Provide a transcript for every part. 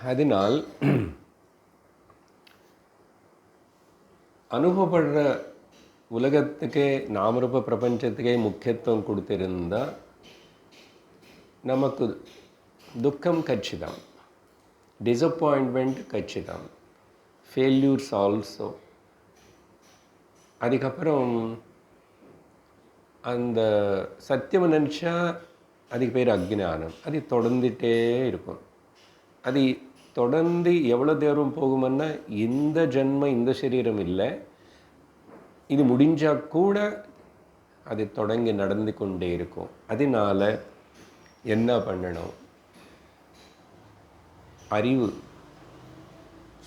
அதனால் அனுபவப்படுற உலகத்துக்கே நாமரூப பிரபஞ்சத்துக்கே முக்கியத்துவம் கொடுத்திருந்தால் நமக்கு துக்கம் கட்சிதான், டிசப்பாயின்மெண்ட் கட்சிதான், ஃபெயில்யூர்ஸ் ஆல்சோ. அதுக்கப்புறம் அந்த சத்தியம் நினச்சா அதுக்கு பேர் அக்ஞானம். அது தொடர்ந்துகிட்டே இருக்கும். அது தொடர்ந்து எவ்வளோ தூரம் போகும்னா இந்த ஜென்மம் இந்த சரீரம் இல்லை, இது முடிஞ்சால் கூட அது தொடங்கி நடந்து கொண்டே இருக்கும். அதனால் என்ன பண்ணணும்? அறிவு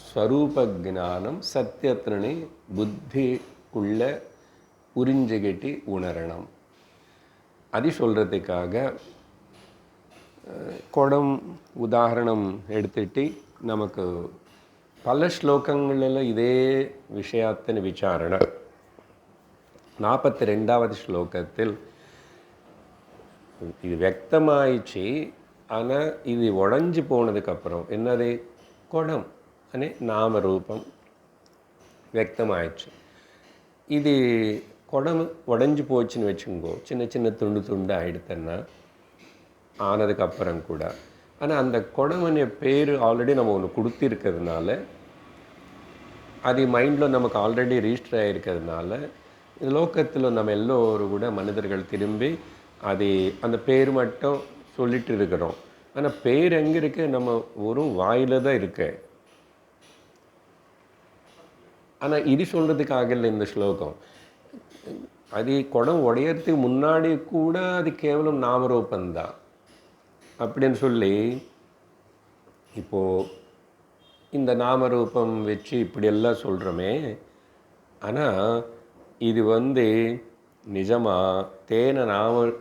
ஸ்வரூப ஜானம் சத்தியத்தினை புத்திக்குள்ள உறிஞ்சிக்கிட்டு உணரணும். அது சொல்கிறதுக்காக குடம் உதாரணம் எடுத்துட்டு நமக்கு பல ஸ்லோகங்களில் இதே விஷயத்தின் விசாரணை. 42வது ஸ்லோகத்தில் இது வியக்தமாயிடுச்சு. ஆனால் இது உடஞ்சி போனதுக்கப்புறம் என்னது? குடம் அனே நாமரூபம் வியக்தமாயிடுச்சு. இது குடம் உடஞ்சி போச்சுன்னு வச்சுங்கோ, சின்ன சின்ன துண்டு துண்டு ஆகிடுத்தன்னா ஆனதுக்கப்புறம் கூட. ஆனால் அந்த குடமனிய பேர் ஆல்ரெடி நம்ம ஒன்று கொடுத்திருக்கிறதுனால, அது மைண்டில் நமக்கு ஆல்ரெடி ரிஜிஸ்டர் ஆகிருக்கிறதுனால, லோகத்தில் நம்ம எல்லோரும் கூட மனிதர்கள் திரும்பி அது அந்த பேர் மட்டும் சொல்லிட்டு இருக்கிறோம். ஆனால் பேர் எங்கே இருக்கு? நம்ம ஒரு வாயில் தான் இருக்கு. ஆனால் இது சொல்கிறதுக்காக இல்லை இந்த ஸ்லோகம். அது குடம் உடையறதுக்கு முன்னாடி கூட அது கேவலம் நாமரூபந்தான் அப்படின்னு சொல்லி, இப்போது இந்த நாமரூபம் வச்சு இப்படியெல்லாம் சொல்கிறோமே, ஆனால் இது நிஜமாக தேன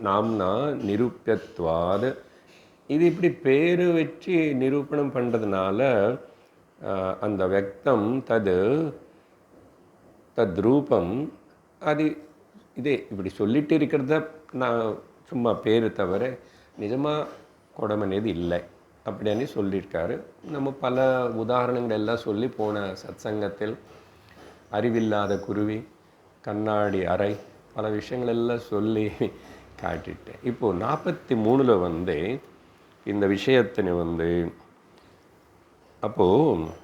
நாம்னா நிரூபியத்வாது. இது இப்படி பேர் வச்சு நிரூபணம் பண்ணுறதுனால அந்த வியக்தம் தத்ரூபம் அது இதே இப்படி சொல்லிட்டு இருக்கிறத நான் சும்மா பேர் தவிர நிஜமாக குடமனது இல்லை அப்படின்னு சொல்லியிருக்காரு. நம்ம பல உதாரணங்கள் எல்லாம் சொல்லி போன சத்சங்கத்தில் அறிவில்லாத குருவி, கண்ணாடி அறை, பல விஷயங்கள் எல்லாம் சொல்லி காட்டிட்டேன். இப்போது 43ல் இந்த விஷயத்தினை அப்போது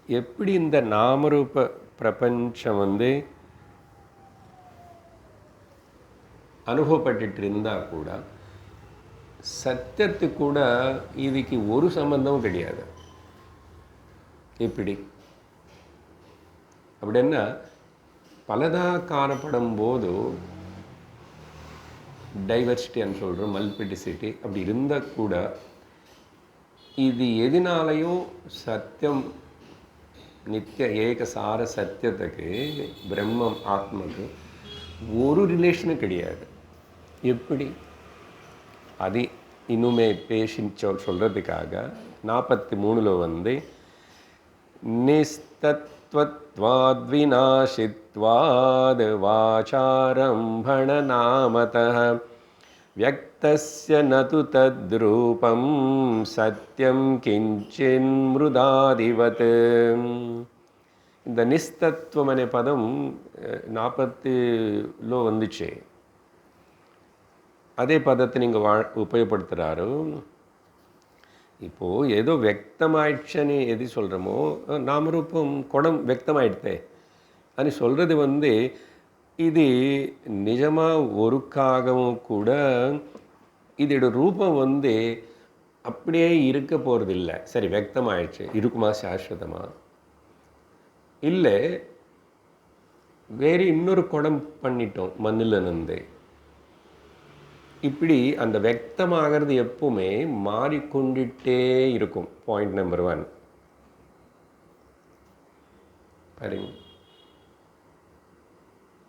எப்படி இந்த நாமரூப பிரபஞ்சம் அனுபவப்பட்டு இருந்தால் கூட சத்தியத்துக்கு கூட இதுக்கு ஒரு சம்பந்தமும் கிடையாது. எப்படி அப்படின்னா பலதாக காணப்படும் போது டைவர்சிட்டின்னு சொல்கிறோம், மல்டிப்ளிசிட்டி. அப்படி இருந்தால் கூட இது எதினாலையும் சத்தியம் நித்திய ஏகசார சத்தியத்துக்கு பிரம்மம் ஆத்மக்கு ஒரு ரிலேஷனும் கிடையாது. எப்படி அது இன்னுமே பேசி சொல்கிறதுக்காக 43ல் நிஸ்தத்வத்வாத்விநாசித்வாத் வாசாரம்பண நாமதः வியக்தஸ்ய நது தத்ரூபம் சத்யம் கிஞ்சின் மிருதாதிவத். இந்த நிஸ்தத்துவம் அనే பதம் 40ல் வந்துச்சு. அதே பதத்தை நீங்கள் உபயோகப்படுத்துகிறாரு. இப்போது ஏதோ வியக்தமாயிடுச்சுன்னு எது சொல்கிறோமோ, நாமரூபம் குடம் வியக்தமாயிடுதே அது சொல்கிறது இது நிஜமாக ஒருக்காகவும் கூட இதோட ரூபம் அப்படியே இருக்க போகிறதில்லை. சரி, வியக்தமாயிடுச்சு, இருக்குமா சாஸ்வதமாக? இல்லை, வேறு இன்னொரு குடம் பண்ணிட்டோம் மண்ணிலிருந்து. இப்படி அந்த வியக்தமாகிறது எப்பவுமே மாறிக்கொண்டுட்டே இருக்கும். பாயிண்ட் நம்பர் 1 பாருங்க.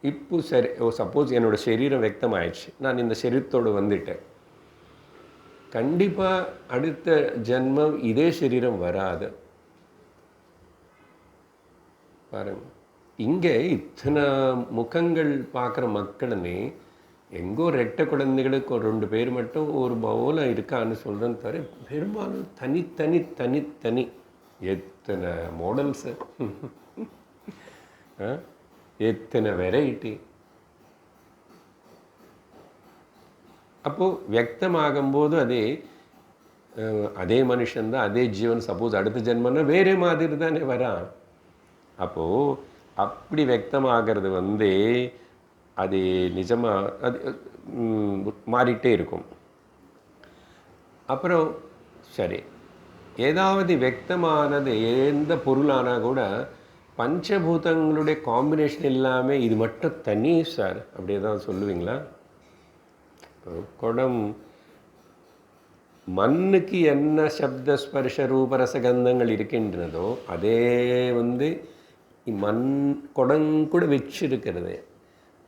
இப்போ சரி, சப்போஸ் என்னோடய சரீரம் வியக்தமாயிடுச்சு, நான் இந்த சரீரத்தோடு வந்துட்டேன். கண்டிப்பாக அடுத்த ஜென்மம் இதே சரீரம் வராது. பாருங்க, இங்கே இத்தனை முகங்கள் பார்க்குற மக்களுமே எங்கோ ரெட்டை குழந்தைகளுக்கு ஒரு 2 பேர் மட்டும் ஒரு பவுல இருக்கான்னு சொல்கிறேன்னு தவிர பெரும்பாலும் தனித்தனி தனித்தனி எத்தனை மாடல்ஸு, எத்தனை வெரைட்டி. அப்போது வியக்தமாகும்போது அதே மனுஷன்தான், அதே ஜீவன். சப்போஸ் அடுத்த ஜென்மன்னா வேறே மாதிரி தானே வரான். அப்போது அப்படி வியக்தமாகிறது அது நிஜமாக அது மாறிட்டே இருக்கும். அப்புறம் சரி, ஏதாவது வியக்தமானது எந்த பொருளானால் கூட பஞ்சபூதங்களுடைய காம்பினேஷன் இல்லாமல் இது மட்டும் தனி சார் அப்படி ஏதாவது சொல்லுவீங்களா? குடம் மண்ணுக்கு என்ன சப்த ஸ்பர்ஷ ரூபரசகந்தங்கள் இருக்கின்றதோ அதே மண் குடங்கூட வச்சிருக்கிறது.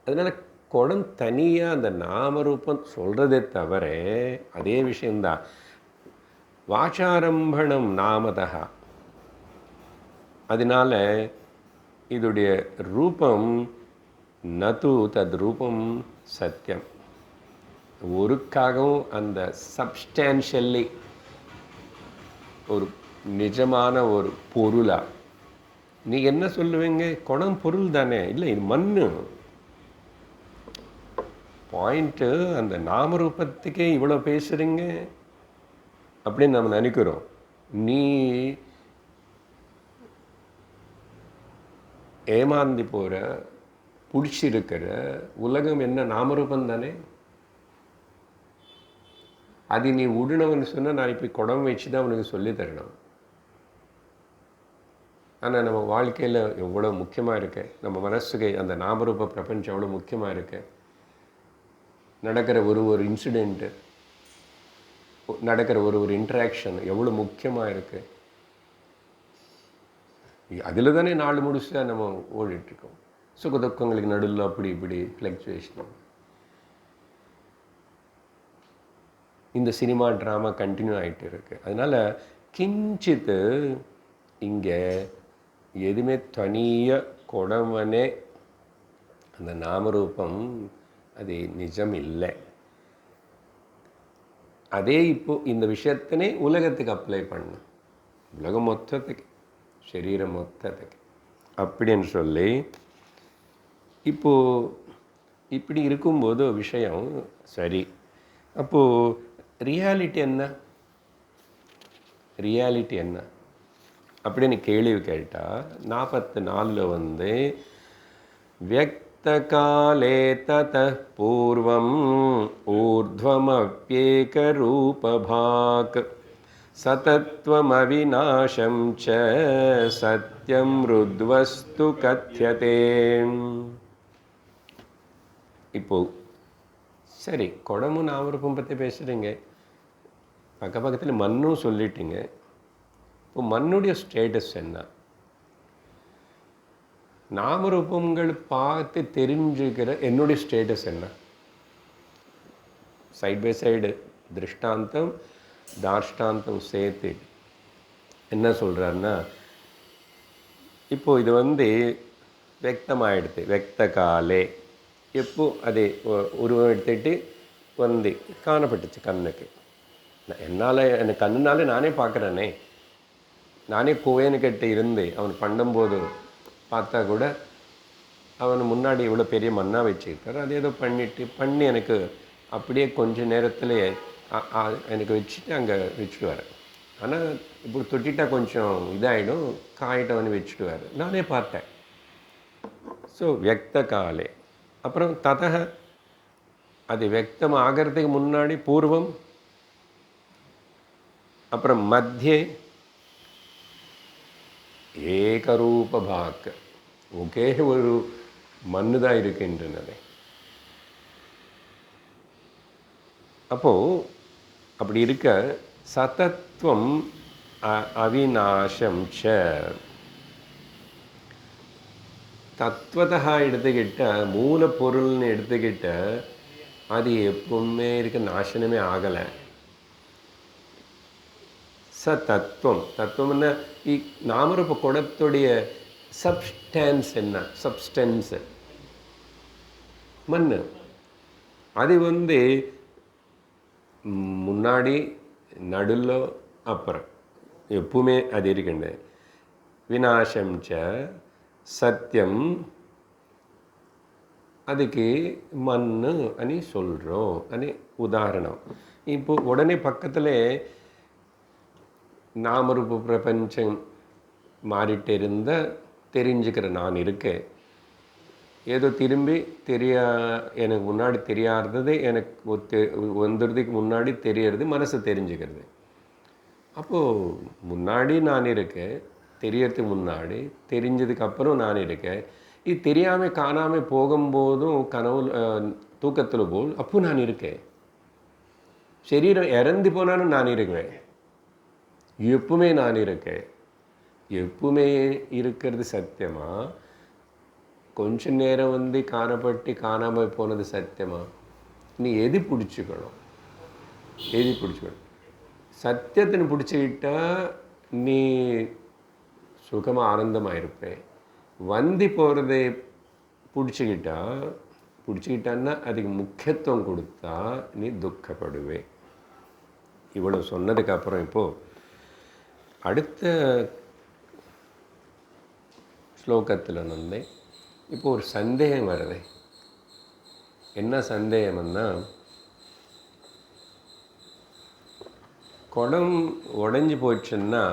அதனால் குடம் தனியாக அந்த நாமரூபம் சொல்கிறதே தவிர அதே விஷயந்தான். வாசாரம்பணம் நாமதா. அதனால் இதுடைய ரூபம் நது தத் ரூபம் சத்தியம். ஒருக்காகவும் அந்த சப்ஸ்டான்ஷியல்லி ஒரு நிஜமான ஒரு பொருளா நீங்கள் என்ன சொல்லுவீங்க? குடம் பொருள் தானே. இல்லை, இது மண்ணு. பாயிண்ட்டு அந்த நாமரூபத்துக்கே இவ்வளோ பேசுகிறீங்க அப்படின்னு நம்ம நினைக்கிறோம். நீ ஏமாந்தி போகிற, பிடிச்சிருக்கிற உலகம் என்ன நாமரூபம் தானே. அது நீ உடனவன்னு சொன்னால் நான் இப்போ குடம் வச்சு தான் அவனுக்கு சொல்லி தரணும். ஆனால் நம்ம வாழ்க்கையில் எவ்வளோ முக்கியமாக இருக்கு, நம்ம மனசுக்கு அந்த நாமரூப பிரபஞ்சம் எவ்வளோ முக்கியமாக இருக்கு. நடக்கிற ஒரு இன்சிடெண்ட்டு, நடக்கிற ஒரு இன்ட்ராக்ஷன் எவ்வளோ முக்கியமாக இருக்குது. அதில் தானே நாலு முழுசாக நம்ம ஓடிட்டுருக்கோம். சுக துக்கங்களுக்கு நடுவில் அப்படி இப்படி ஃப்ளக்சுவேஷன். இந்த சினிமா ட்ராமா கண்டினியூ ஆகிட்டு இருக்கு. அதனால் கிஞ்சித்து இங்கே எதுவுமே தனியாக குடவனே அந்த நாமரூபம் அது நிஜம் இல்லை. அதே இப்போது இந்த விஷயத்தினே உலகத்துக்கு அப்ளை பண்ணணும். உலகம் மொத்தத்துக்கு, சரீரம் மொத்தத்துக்கு அப்படின்னு சொல்லி இப்போது இப்படி இருக்கும்போது விஷயம் சரி. அப்போது ரியாலிட்டி என்ன அப்படின்னு கேள்வி கேட்டால் 44 வியக்தகாலே ததः பூர்வம் ஊர்த்வமப்யேகரூபபாக் சதத்வமவிநாசம் ச சத்யம் ருத்வஸ்து கத்யதே. இப்போ சரி, குடமும் நாமரூபம் பற்றி பேசுகிறீங்க, பக்கத்தில் மண்ணும் சொல்லிட்டீங்க. இப்போ மண்ணுடைய ஸ்டேட்டஸ் என்ன? நாமரூபங்கள் பார்த்து தெரிஞ்சுக்கிற என்னுடைய ஸ்டேட்டஸ் என்ன? சைட் பை சைடு திருஷ்டாந்தம் தாஷ்டாந்தம் சேர்த்து என்ன சொல்கிறாருன்னா, இப்போது இது வியக்தமாகிடுது. வியக்த காலே எப்போ அது உருவம் எடுத்துகிட்டு காணப்பட்டுச்சு கண்ணுக்கு. எனக்கு கண்ணுனாலே நானே பார்க்குறேனே. நானே கோயனுக்கிட்ட இருந்து அவன் பண்ணும்போது பார்த்தா கூட அவன் முன்னாடி இவ்வளோ பெரிய மண்ணாக வச்சுருக்காரு. அது ஏதோ பண்ணி எனக்கு அப்படியே கொஞ்ச நேரத்தில் எனக்கு வச்சுட்டு அங்கே வச்சுடுவார். ஆனால் இப்போ தொட்டிட்டா கொஞ்சம் இதாகிடும், காயிட்டவனு வச்சுடுவார். நானே பார்த்தேன். ஸோ வியக்த காலே. அப்புறம் ததக அது வியக்தம் ஆகிறதுக்கு முன்னாடி பூர்வம், அப்புறம் மத்தியே ஏகரூபபாக், ஒரே ஒரு மண்ணு தான் இருக்கின்றனவே. அப்போது அப்படி இருக்க சதத்வம் அவிநாசம் ச, தத்துவத்தா எடுத்துக்கிட்ட மூலப்பொருள்னு எடுத்துக்கிட்ட அது எப்பவுமே நாசனமே ஆகலை. தத்துவம்னா நாமரூப குடத்துடைய சப்ஸ்டான்ஸ் என்ன? சப்ஸ்டன்ஸு மண். அது முன்னாடி நடுவில் அப்புறம் எப்பவுமே அது இருக்கின்றது. விநாசம் ச சத்தியம், அதுக்கு மண்ணு అని சொல்கிறோம் అని உதாரணம். இப்போ உடனே பக்கத்தில் நாமரூப பிரபஞ்சம் மாறிட்டு இருந்தால் தெரிஞ்சுக்கிற நான் இருக்கேன். ஏதோ திரும்பி எனக்கு முன்னாடி தெரியாதது எனக்கு வந்துடுறதுக்கு முன்னாடி தெரியறது மனசு தெரிஞ்சுக்கிறது. அப்போது முன்னாடி நான் இருக்கேன், தெரியறதுக்கு முன்னாடி, தெரிஞ்சதுக்கப்புறம் நான் இருக்கேன். இது தெரியாமல் காணாமல் போகும்போதும் கனவுல தூக்கத்தில் போல் அப்போ நான் இருக்கேன். சரீரம் இறந்து போனாலும் நான் இருக்குவேன். எப்பவுமே நான் இருக்கேன். எப்பவுமே இருக்கிறது சத்தியமா? கொஞ்ச நேரம் காணப்பட்டு காணாமல் போனது சத்தியமா? நீ எது பிடிச்சிக்கணும்? சத்தியத்தின்னு பிடிச்சிக்கிட்டா நீ சுகமாக ஆனந்தமாக இருப்பேன். போகிறதை பிடிச்சிக்கிட்டான்னா அதுக்கு முக்கியத்துவம் கொடுத்தா நீ துக்கப்படுவே. இவ்வளோ சொன்னதுக்கப்புறம் இப்போது அடுத்த ஸ்லோகத்தில் இப்போ ஒரு சந்தேகம் வருது. என்ன சந்தேகம்னா, குடம் உடஞ்சி போயிடுச்சுன்னா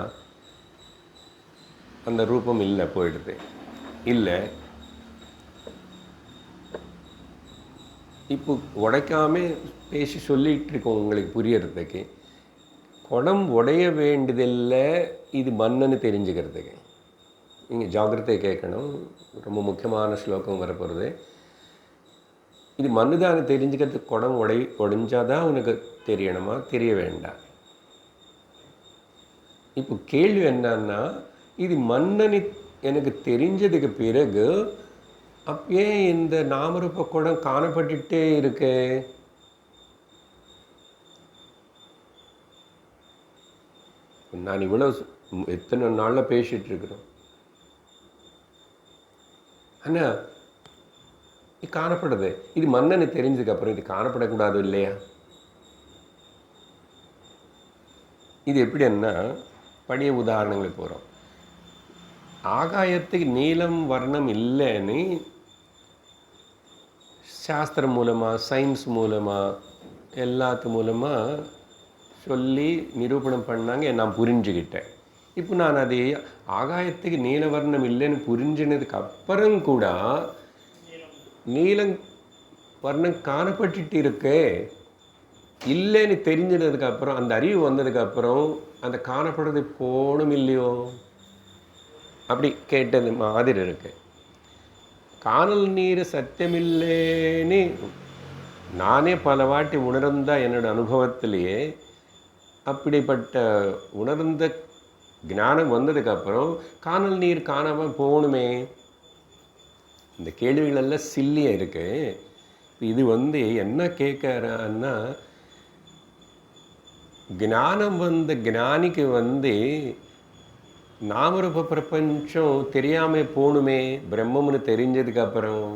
அந்த ரூபம் இல்லை, போயிடுது. இல்லை, இப்போ உடைக்காமல் பேசி சொல்லிகிட்டு இருக்கோம் உங்களுக்கு புரியறதுக்கு. குடம் உடைய வேண்டியதில்லை, இது மண்ணுன்னு தெரிஞ்சுக்கிறதுக்கு. நீங்கள் ஜாகிரதை கேட்கணும், ரொம்ப முக்கியமான ஸ்லோகம் வரப்போகிறது. இது மண்ணு தான் தெரிஞ்சுக்கிறதுக்கு குடம் உடைஞ்சாதான் உனக்கு தெரியணுமா, தெரிய வேண்டாம். இப்போ கேள்வி என்னன்னா, இது மண்ணனி எனக்கு தெரிஞ்சதுக்கு பிறகு அப்பயே இந்த நாமரூப குடம் காணப்பட்டுட்டே இருக்கு. நான் இவ்வளோ எத்தனை நாளில் பேசிகிட்டு இருக்கிறோம். ஆனால் இது காணப்படுது. இது மண்ணனு தெரிஞ்சதுக்கப்புறம் இது காணப்படக்கூடாது இல்லையா? இது எப்படின்னா, பழைய உதாரணங்களுக்கு போகிறோம். ஆகாயத்துக்கு நீலம் வர்ணம் இல்லைன்னு சாஸ்திரம் மூலமாக, சயின்ஸ் மூலமாக, எல்லாத்து மூலமாக சொல்லி நிரூபணம் பண்ணாங்க. நான் புரிஞ்சுக்கிட்டேன். இப்போ நான் அது ஆகாயத்துக்கு நீலவர்ணம் இல்லைன்னு புரிஞ்சினதுக்கு அப்புறம் கூட நீலம் வர்ணம் காணப்பட்டுட்டு இருக்கே, இல்லைன்னு தெரிஞ்சதுக்கப்புறம், அந்த அறிவு வந்ததுக்கப்புறம் அந்த காணப்படுறது போகணும் இல்லையோ, அப்படி கேட்டது மாதிரி இருக்கு. காணல் நீர் சத்தியமில்லைன்னு நானே பல வாட்டி உணர்ந்தா என்னோட அனுபவத்திலேயே. அப்படிப்பட்ட உணர்ந்த ஞானம் வந்ததுக்கப்புறம் காணல் நீர் காணாமல் போகணுமே. இந்த கேள்விகளெல்லாம் சில்லியாக இருக்கு. இது என்ன கேட்குறான்னா, ஞானம் வந்த ஞானிக்கு நாமரூப பிரபஞ்சம் தெரியாமல் போகணுமே பிரம்மம்னு தெரிஞ்சதுக்கப்புறம்.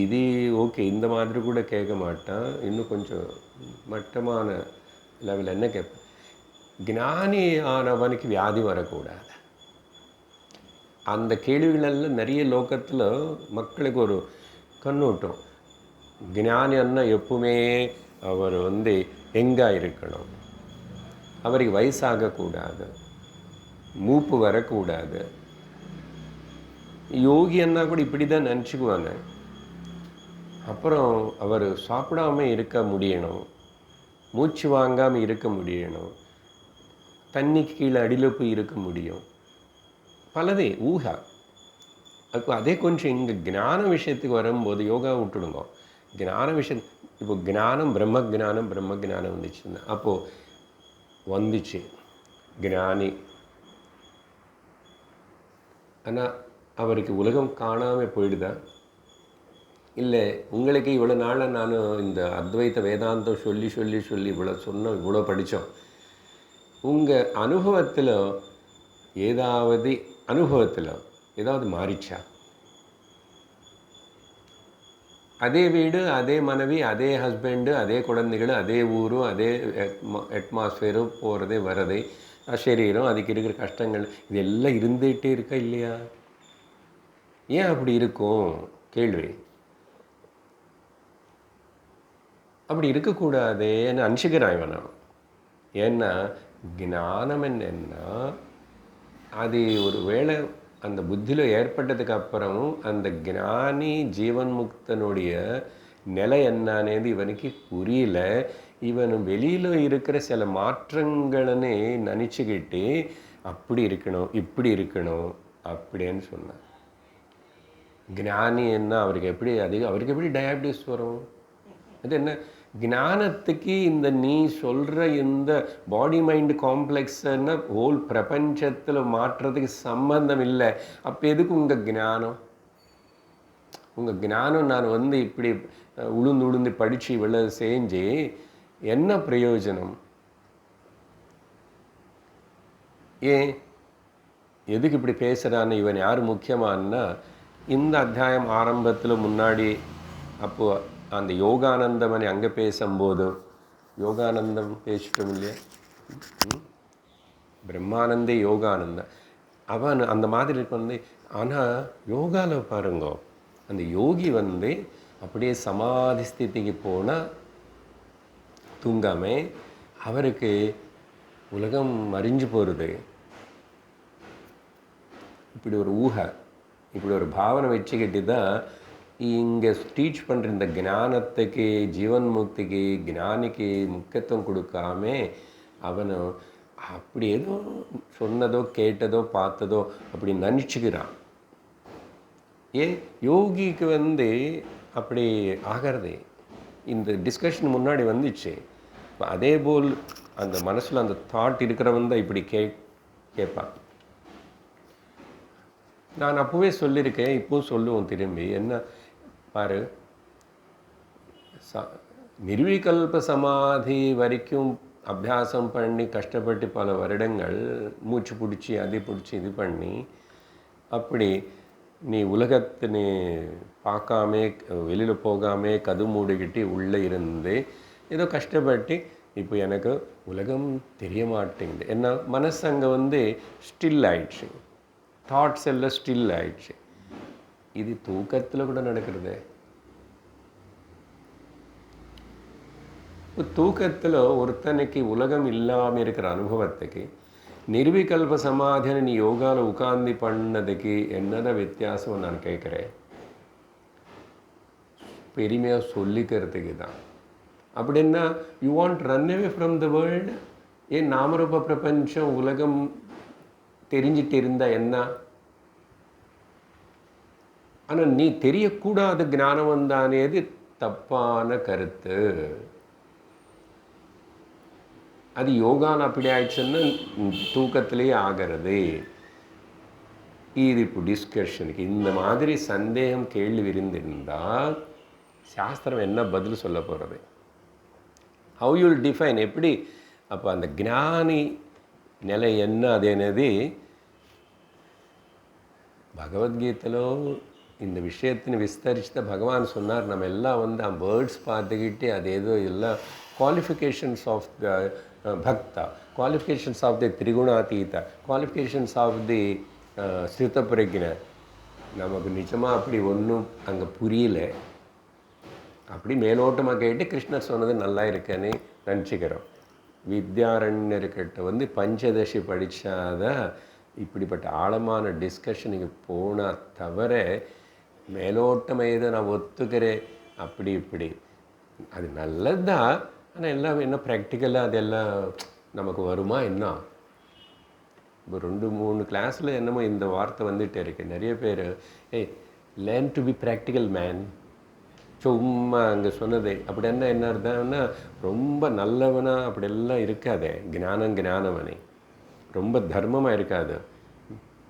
இது ஓகே, இந்த மாதிரி கூட கேட்க மாட்டான். இன்னும் கொஞ்சம் மட்டமான லெவலில் என்ன கேட்பேன், ஞானி ஆனவனுக்கு வியாதி வரக்கூடாது. அந்த கேள்விகளெல்லாம் நிறைய லோகத்தில் மக்களுக்கு ஒரு கண்ணோட்டம். ஞானி அண்ணா எப்பவுமே அவர் எங்கே இருக்கணும், அவருக்கு வயசாகக்கூடாது, மூப்பு வரக்கூடாது. யோகி அண்ணா கூட இப்படி தான் நினச்சிக்குவாங்க. அப்புறம் அவர் சாப்பிடாம இருக்க முடியணும், மூச்சு வாங்காமல் இருக்க முடியணும், தண்ணிக்கு கீழே அடியில் போய் இருக்க முடியும். பலதே ஊகா. அப்போ அதே கொஞ்சம் இங்கே ஞான விஷயத்துக்கு வரும்போது யோகா விட்டுடுங்க. ஞான விஷயம் இப்போ ஞானம் பிரம்ம ஜானம் வந்துச்சுன்னா அப்போது வந்துச்சு ஞானி. ஆனால் அவருக்கு உலகம் காணாமல் போயிடுதா? இல்லை, உங்களுக்கு இவ்வளோ நாளாக நான் இந்த அத்வைத வேதாந்தம் சொல்லி இவ்வளோ சொன்னோம், இவ்வளோ படித்தோம். உங்கள் அனுபவத்தில் ஏதாவது மாறிச்சா? அதே வீடு, அதே மனைவி, அதே ஹஸ்பண்டு, அதே குழந்தைகள், அதே ஊரும், அதே அட்மாஸ்ஃபியரும், போகிறது வர்றது, சரீரம், அதுக்கு இருக்கிற கஷ்டங்கள், இதெல்லாம் இருந்துகிட்டே இருக்கா இல்லையா? ஏன் அப்படி இருக்கும்? கேள்வி. அப்படி இருக்கக்கூடாதேன்னு அனுஷிக்கிறான் இவன். ஏன்னா ஞானம் என்னன்னா, அது ஒரு வேளை அந்த புத்தியில் ஏற்பட்டதுக்கு அப்புறமும் அந்த ஞானி ஜீவன் முக்தனுடைய நிலை என்னன்னது இவனுக்கு புரியல. இவன் வெளியில் இருக்கிற சில மாற்றங்களே நினச்சிக்கிட்டு அப்படி இருக்கணும், இப்படி இருக்கணும் அப்படின்னு சொன்னான். ஞானி என்ன, அவருக்கு எப்படி டயாபிட்டிஸ் வரும்? அது என்ன ஞானத்துக்கு இந்த நீ சொல்கிற இந்த பாடி மைண்டு காம்ப்ளெக்ஸ்ன்னு ஹோல் பிரபஞ்சத்தில் மாற்றுறதுக்கு சம்பந்தம் இல்லை. அப்போ எதுக்கு உங்கள் ஞானம்? உங்கள் ஞானம் நான் இப்படி உளுந்து படித்து இவ்வளோ செஞ்சு என்ன பிரயோஜனம்? ஏன் எதுக்கு இப்படி பேசுகிறான்னு இவன் யார் முக்கியமானா, இந்த அத்தியாயம் ஆரம்பத்தில் முன்னாடி அப்போது அந்த யோகானந்தமனை அங்கே பேசும்போது யோகானந்தம் பேசிட்டோம் இல்லையா? பிரம்மானந்தே யோகானந்தம் அவன் அந்த மாதிரி ஆனால் யோகாவில் பாருங்க, அந்த யோகி அப்படியே சமாதி ஸ்திதிக்கு போனால் தூங்காமல் அவருக்கு உலகம் அறிஞ்சு போகிறது. இப்படி ஒரு ஊகை, இப்படி ஒரு பாவனை வச்சுக்கிட்டு தான் இங்கே டீச் பண்ணுற இந்த ஞானத்துக்கு, ஜீவன் முக்திக்கு, ஞானிக்கு முக்கியத்துவம் கொடுக்காம அவனை அப்படி ஏதோ சொன்னதோ கேட்டதோ பார்த்ததோ அப்படி நினச்சிக்கிறான். ஏன் யோகிக்கு அப்படி ஆகிறது? இந்த டிஸ்கஷன் முன்னாடி வந்துச்சு. அதே போல் அந்த மனசில் அந்த தாட் இருக்கிறவன் தான் இப்படி கேட்பான். நான் அப்போவே சொல்லியிருக்கேன், இப்போவும் சொல்லுவோம் திரும்பி. என்ன பாரு, நிர்விகல்ப சமாதி வரைக்கும் அபியாசம் பண்ணி கஷ்டப்பட்டு பல வருடங்கள் மூச்சு பிடிச்சி அது பிடிச்சி இது பண்ணி அப்படி நீ உலகத்தை நீ பார்க்காம வெளியில் போகாமல் கது மூடிக்கிட்டு உள்ளே இருந்து ஏதோ கஷ்டப்பட்டு இப்போ எனக்கு உலகம் தெரிய மாட்டேங்குது. என்ன மனசு அங்கே ஸ்டில் ஆயிடுச்சு, தாட்ஸ் எல்லாம் ஸ்டில் ஆயிடுச்சு. இது தூக்கத்தில் கூட நடக்கிறது. தூக்கத்தில் ஒருத்தனுக்கு உலகம் இல்லாமல் இருக்கிற அனுபவத்துக்கு நிர்விகல்ப சமாதியான நீ யோகாவில் உட்கார்ந்து பண்ணதுக்கு என்னதான் வித்தியாசம் நான் கேட்குறேன். பெருமையாக சொல்லிக்கிறதுக்கு தான். அப்படின்னா you want run away from the world. ஏன் நாமரூப பிரபஞ்சம் உலகம் தெரிஞ்சிட்டு இருந்தால் என்ன? ஆனால் நீ தெரியக்கூடாத ஞானம் வந்தானேது தப்பான கருத்து. அது யோகான் அப்படி ஆயிடுச்சுன்னா தூக்கத்திலேயே ஆகிறது. இது இப்போ டிஸ்கஷனுக்கு இந்த மாதிரி சந்தேகம் கேள்வி விரிந்திருந்தால் சாஸ்திரம் என்ன பதில் சொல்ல போகிறது? How you'll define? எப்படி அப்போ அந்த ஞானி நிலை என்ன? அது என்னது? பகவத்கீதையிலோ இந்த விஷயத்தின் விஸ்தரிச்சுட்ட பகவான் சொன்னார். நம்ம எல்லாம் வேர்ட்ஸ் பார்த்துக்கிட்டு அது ஏதோ எல்லாம் qualifications of the bhakta, qualifications of the trigunatita, qualifications of the sthita prajna. நமக்கு நிஜமாக அப்படி ஒன்றும் அங்கே புரியல. அப்படி மேலோட்டமாக கேட்டு கிருஷ்ணர் சொன்னது நல்லா இருக்கேன்னு நினச்சிக்கிறோம். வித்யாரண்யர்கிட்ட பஞ்சதசி படித்தாதான் இப்படிப்பட்ட ஆழமான டிஸ்கஷனுக்கு போனால் தவிர மேலோட்டமாக ஏதோ நான் ஒத்துக்கிறேன் அப்படி இப்படி அது நல்லது தான். ஆனால் எல்லாம் என்ன ப்ராக்டிக்கலாக அதெல்லாம் நமக்கு வருமா என்ன? இப்போ 2-3 கிளாஸில் என்னமோ இந்த வார்த்தை வந்துகிட்டே இருக்கு. நிறைய பேர் learn to be practical man, சும்மா அங்கே சொன்னதே அப்படி என்ன அர்த்தம்னா ரொம்ப நல்லவனா அப்படியெல்லாம் இருக்காதே. ஞானவனே ரொம்ப தர்மமாக இருக்காது,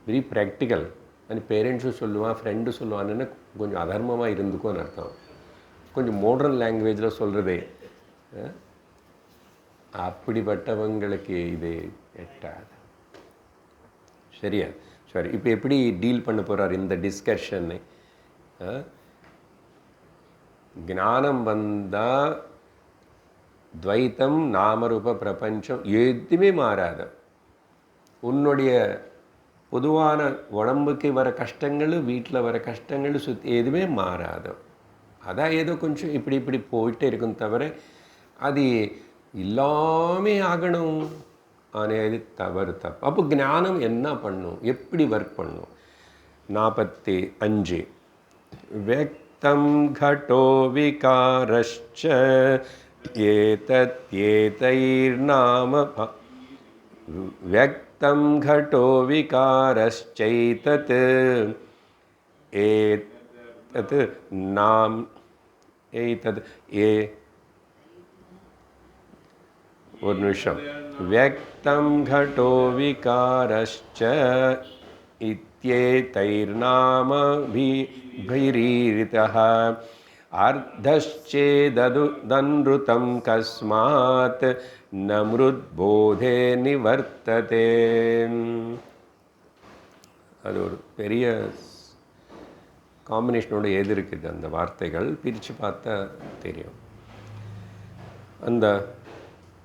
வெரி ப்ராக்டிக்கல். அது பேரண்ட்ஸும் சொல்லுவான், ஃப்ரெண்டும் சொல்லுவான்னு கொஞ்சம் அதர்மமாக இருந்துக்கும்னு அர்த்தம். கொஞ்சம் மாடர்ன் லாங்குவேஜில் சொல்கிறதே. அப்படிப்பட்டவங்களுக்கு இது எட்டாது. சரியா? சரி, இப்போ எப்படி டீல் பண்ண போகிறார் இந்த டிஸ்கஷனை? ஞானம் வந்தால் துவைத்தம் நாமரூப பிரபஞ்சம் எதுவுமே மாறாது. உன்னுடைய பொதுவான உடம்புக்கு வர கஷ்டங்கள், வீட்டில் வர கஷ்டங்கள் எதுவுமே மாறாது. அதான் ஏதோ கொஞ்சம் இப்படி இப்படி போயிட்டே இருக்கும் தவிர அது எல்லாமே ஆகணும் అనేది தவறு தப்பு. அப்போ ஞானம் என்ன பண்ணும், எப்படி ஒர்க் பண்ணும்? 45 व्यक्तं घटो विकारश्च एतत्येतैर्नाम व्यक्तं घटो विकारश्चैतत् एतत् नाम एतत् ए ஒரு நிமிஷம். व्यक्तं घटो विकारश्च इत्येतैर्नामभिरीरितः अर्धश्चेदनुतं कस्मात् न मृद्बोधे निवर्तते. அது ஒரு பெரிய காம்பினேஷனோட எது இருக்குது அந்த வார்த்தைகள் பிரித்து பார்த்தா தெரியும். அந்த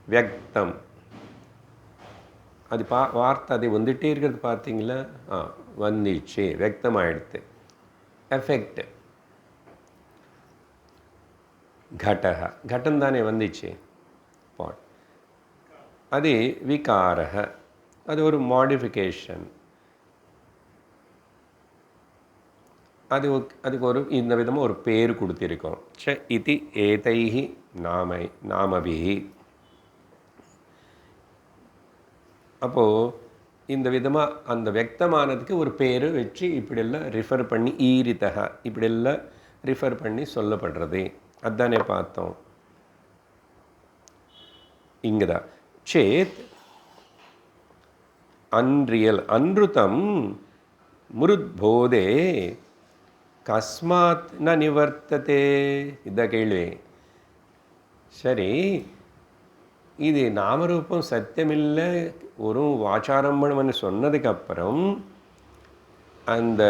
வியக்தம் அது வார்த்தை அது வந்துகிட்டே இருக்கிறது பார்த்தீங்களா? வந்துச்சு, வியக்தமாகிடுது. எஃபெக்ட் घटः घटं தானே வந்துச்சு, பாட். அது விகாரः, அது ஒரு மாடிஃபிகேஷன். அதுக்கு ஒரு இந்த விதமாக ஒரு பேர் கொடுத்திருக்கோம். ச இதி ஏதைஹி நாமபிஹி. அப்போது இந்த விதமாக அந்த வியக்தமானதுக்கு ஒரு பேர் வச்சு இப்படியெல்லாம் ரிஃபர் பண்ணி ஈரிதக இப்படியெல்லாம் ரிஃபர் பண்ணி சொல்லப்படுறது. அதுதானே பார்த்தோம். இங்கே தான் சேத் அன்ரியல் அன்ருதம் முருத்போதே கஸ்மாத் ந நிவர்த்ததே. இதான் கேள்வி. சரி, இது நாமரூபம் சத்தியமில்லை ஒரு வாச்சாரம்பணம்னு சொன்னதுக்கப்புறம் அந்த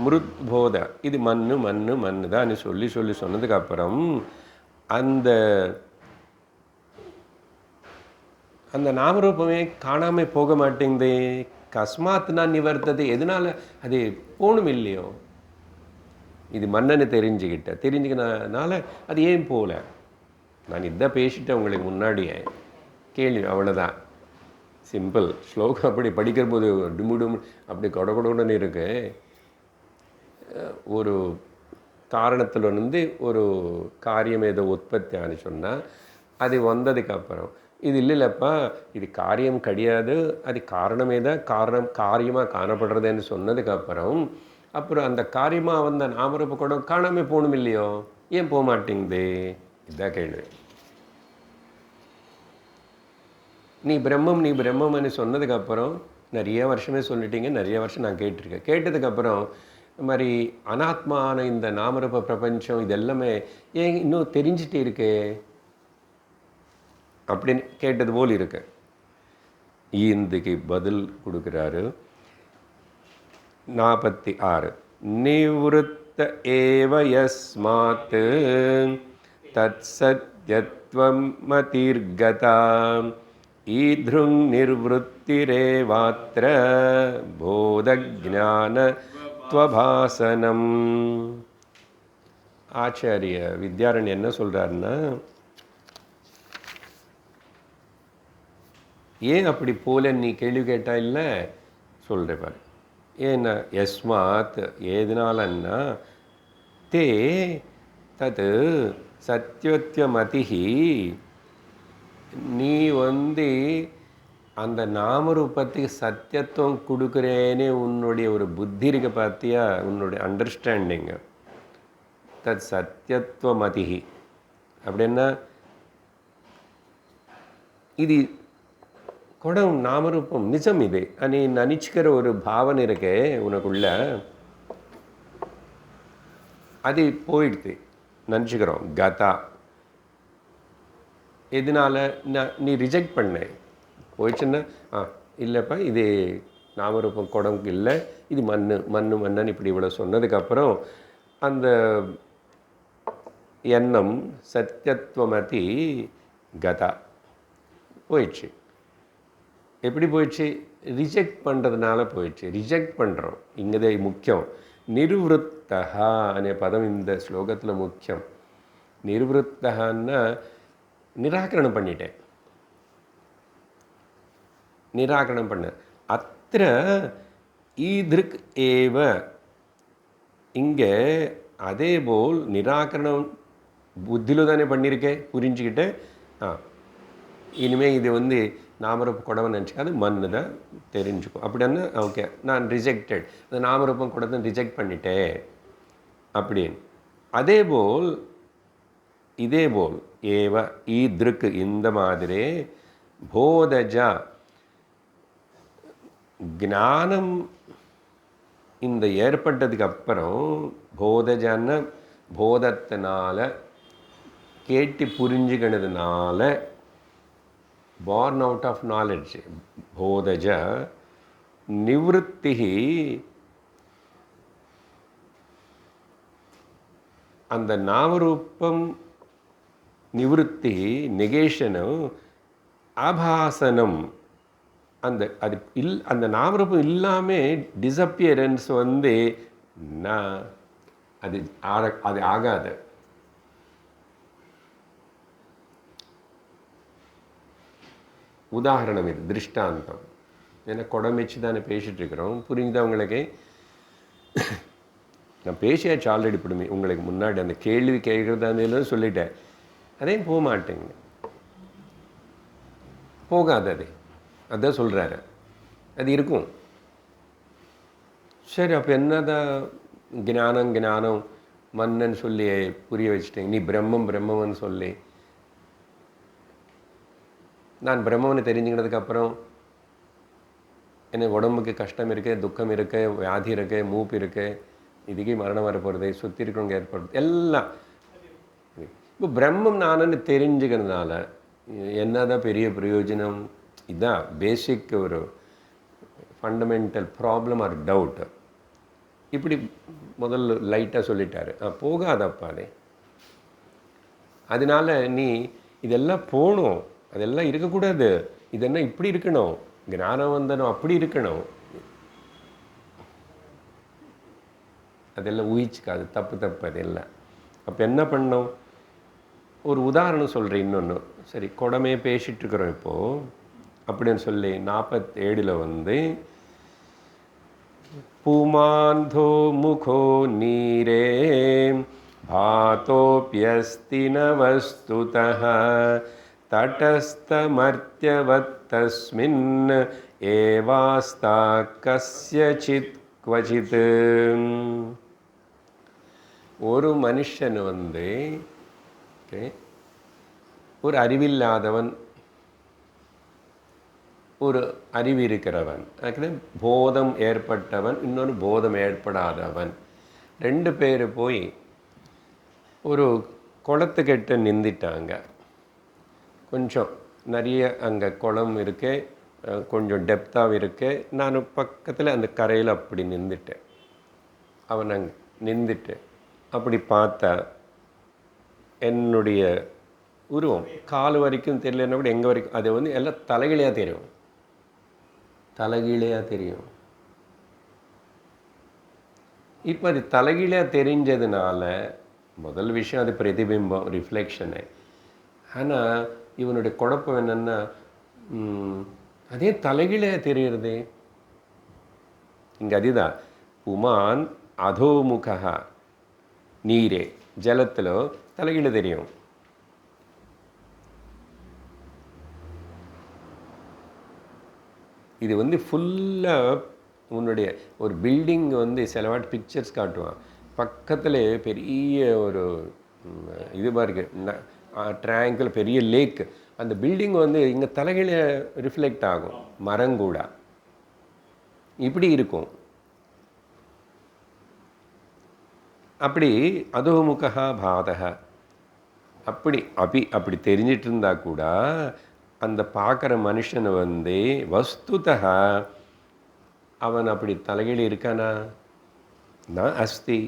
மிருத்போத இது மண்ணு மண்ணு மண்ணு தான் சொல்லி சொல்லி சொன்னதுக்கப்புறம் அந்த அந்த நாமரூபமே காணாமல் போக மாட்டேங்குது. கஸ்மாத் நான் நிவர்த்தது, எதனால் அது போகணும் இல்லையோ? இது மன்னன்னு தெரிஞ்சுக்கிட்டனால அது ஏன் போகல? நான் இதான் பேசிட்டேன் உங்களுக்கு முன்னாடியே. கேள்வி அவ்வளோதான், சிம்பிள். ஸ்லோகம் அப்படி படிக்கிற போது டுமுடும் அப்படி கொடகொடன்னு இருக்கு. ஒரு காரணத்தில் வந்து ஒரு காரியம் ஏதோ உற்பத்தி ஆனு சொன்னால் அது வந்ததுக்கப்புறம் இது இல்லைல்லப்பா இது காரியம் கிடையாது, அது காரணமே தான், காரியமாக காணப்படுறதுன்னு சொன்னதுக்கப்புறம் அப்புறம் அந்த காரியமாக வந்த நாமரூப கூட காணாமல் போகணும் இல்லையோ? ஏன் போக மாட்டேங்குது? இதுதான் கேள்வி. நீ பிரம்மம்னு சொன்னதுக்கப்புறம் நிறைய வருஷமே சொல்லிட்டீங்க, நிறைய வருஷம் நான் கேட்டிருக்கேன். கேட்டதுக்கப்புறம் இந்த மாதிரி அனாத்மான இந்த நாமரூப பிரபஞ்சம் இதெல்லாமே ஏன் இன்னும் தெரிஞ்சிட்டே இருக்கே அப்படின்னு கேட்டது போல் இருக்கு. இதுக்கு பதில் கொடுக்குறாரு 46. நிவృத்த ஏவ யஸ்மாத் தத் சத்யத்வம் மதிர்கதா ஈத்ருங் நிர்வృத்திரேவாத்ர போதஜ்ஞான த்வபாசனம். ஆச்சாரிய வித்யாரண்யர் என்ன சொல்கிறாருன்னா, ஏன் அப்படி போல நீ கேள்வி கேட்டா இல்லை சொல்கிறேன் பாரு. ஏன்னா யஸ்மாத் ஏதனாலன்னா தே தது சத்யத்வமதிஹி நீ வந்து அந்த நாமரூபத்துக்கு சத்தியத்துவம் கொடுக்குறேன்னு உன்னுடைய ஒரு புத்தி இருக்க பார்த்தியா, உன்னுடைய அண்டர்ஸ்டாண்டிங்கு. தத் சத்தியத்துவமதிஹி அப்படின்னா இது குடம் நாமரூபம் நிஜம் இது நீ நினச்சிக்கிற ஒரு பாவனை இருக்கே உனக்குள்ள, அது போயிடுது நினச்சிக்கிறோம். கதா எதனால் நீ ரிஜெக்ட் பண்ண போயிடுச்சுன்னா இல்லைப்பா இது நாமரூபம் குடம்புக்கு இல்லை, இது மண்ணு மண்ணு மண்ணன்னு இப்படி இவ்வளோ சொன்னதுக்கப்புறம் அந்த எண்ணம் சத்தியத்துவமதி கதா போயிடுச்சு. எப்படி போயிடுச்சு? ரிஜெக்ட் பண்ணுறதுனால போயிடுச்சு. ரிஜெக்ட் பண்ணுறோம். இங்கே முக்கியம். நிர்வృத்தஹா அనే பதம் இந்த ஸ்லோகத்தில் முக்கியம். நிர்வృத்தஹான்னா நிராகரணம் பண்ணிட்டேன், நிராகரணம் பண்ண. அத்திர ஈதிருக் ஏவ, இங்கே அதேபோல் நிராகரணம் புத்தியில் தானே பண்ணியிருக்கேன், புரிஞ்சுக்கிட்டேன். இனிமேல் இது வந்து நாமரூப குடவை நினச்சிக்காது, மண்ணு தான் தெரிஞ்சுக்கும். அப்படின்னா ஓகே, நான் ரிஜெக்டட், அந்த நாமரூபம் குடத்தை ரிஜெக்ட் பண்ணிட்டேன் அப்படின்னு. அதேபோல் இதேபோல் ஏவ ஈதிருக்கு, இந்த மாதிரி போதஜா ஞானம் இந்த ஏற்பட்டதுக்கு அப்புறம், போதஜான போதத்தினால கேட்டு புரிஞ்சுக்கினதுனால, born out of knowledge, போதஜா நிவృத்திஹி, அந்த நாமரூபம் நிவృத்தி நெகேஷனும் ஆபாசனம், அந்த அது அந்த நாமரூபம் இல்லாமல் டிஸப்பியரன்ஸ் வந்து நான் அது அது ஆகாது. உதாரணம் இது, திருஷ்டாந்தம். ஏன்னா குடம் வச்சு தானே பேசிகிட்ருக்குறோம், புரிஞ்சுதா உங்களுக்கு? நான் பேசியாச்சு ஆல்ரெடி பிடுமே உங்களுக்கு முன்னாடி. அந்த கேள்வி கேட்குறதா இருந்தாலும் சொல்லிட்டேன். அதே போக மாட்டேங்க, போகாது. அதான் சொல்கிறாரு, அது இருக்கும். சரி, அப்போ என்னதான் ஞானம் மன்னன்னு சொல்லி புரிய வச்சுட்டேங்க. நீ பிரம்மம்னு சொல்லி, நான் பிரம்மன்னு தெரிஞ்சுக்கினதுக்கப்புறம் என்ன உடம்புக்கு கஷ்டம் இருக்குது, துக்கம் இருக்குது, வியாதி இருக்குது, மூப்பு இருக்குது, இதுக்கு மரணம் வரப்போகிறது, சுற்றி இருக்கிறவங்க ஏற்படுறது எல்லாம். இப்போ பிரம்மம் நானுன்னு தெரிஞ்சுக்கிறதுனால என்னதான் பெரிய பிரயோஜனம்? இதுதான் பேசிக் ஒரு ஃபண்டமெண்டல் ப்ராப்ளம் ஆர் டவுட். இப்படி முதல்ல லைட்டாக சொல்லிட்டாரு. போகாதப்பா அது. அதனால நீ இதெல்லாம் போகணும், அதெல்லாம் இருக்கக்கூடாது, இதெல்லாம் இப்படி இருக்கணும், ஞானம் வந்தனும் அப்படி இருக்கணும், அதெல்லாம் ஊகிச்சுக்காது. தப்பு அதெல்லாம். அப்போ என்ன பண்ணோம்? ஒரு உதாரணம் சொல்கிறேன். இன்னொன்று, சரி குடமே பேசிகிட்ருக்குறோம் இப்போது அப்படின்னு சொல்லி 47 வந்து புமாந்தோ முகோ நீரே பாதோப்யஸ்தி ந வஸ்துதஹ தடஸ்தமர்த்யவத்தஸ்மின் ஏவாஸ்தா கஸ்யசித் க்வசித். ஒரு மனுஷன் வந்து ஒரு அறிவில்லாதவன், ஒரு அறிவு இருக்கிறவன், போதம் ஏற்பட்டவன், இன்னொரு போதம் ஏற்படாதவன், 2 பேர் போய் ஒரு குளத்துக்கிட்ட நின்றுட்டாங்க. கொஞ்சம் நிறைய அங்கே குளம் இருக்கு, கொஞ்சம் டெப்த்தாக இருக்கு. நான் பக்கத்தில் அந்த கரையில் அப்படி நின்றுட்டேன். அவன் அங்கே நின்றுட்டு அப்படி பார்த்தா என்னுடைய உருவம் கால் வரைக்கும் தெரியலன்னா கூட எங்கே வரைக்கும் அது வந்து எல்லாம் தலைகீழையாக தெரியும், தலைகீழையாக தெரியும். இப்போ அது தலைகீழையாக தெரிஞ்சதுனால முதல் விஷயம் அது பிரதிபிம்பம், ரிஃப்ளெக்ஷனு. ஆனால் இவனுடைய குழப்பம் என்னென்னா, அதே தலைகீழையாக தெரியுறது. இங்கே அதுதான் புமான் அதோமுகா நீரே, ஜலத்தில் தலைகீழ தெரியும். இது வந்து ஃபுல்லாக உன்னுடைய ஒரு பில்டிங் வந்து சிலவாட் பிக்சர்ஸ் காட்டுவான். பக்கத்தில் பெரிய ஒரு இது மாதிரி ட்ரையாங்கிள், பெரிய லேக். அந்த பில்டிங் வந்து இங்கே தலைகீழ ரிஃப்ளெக்ட் ஆகும், மரங்கூட இப்படி இருக்கும். அப்படி அதோமுகா பாதக அப்படி அப்படி தெரிஞ்சிட்டு இருந்தா கூட அந்த பார்க்குற மனுஷனை வந்து வஸ்துதா அவன் அப்படி தலைகீழ இருக்கானா? நான் அஸ்தி.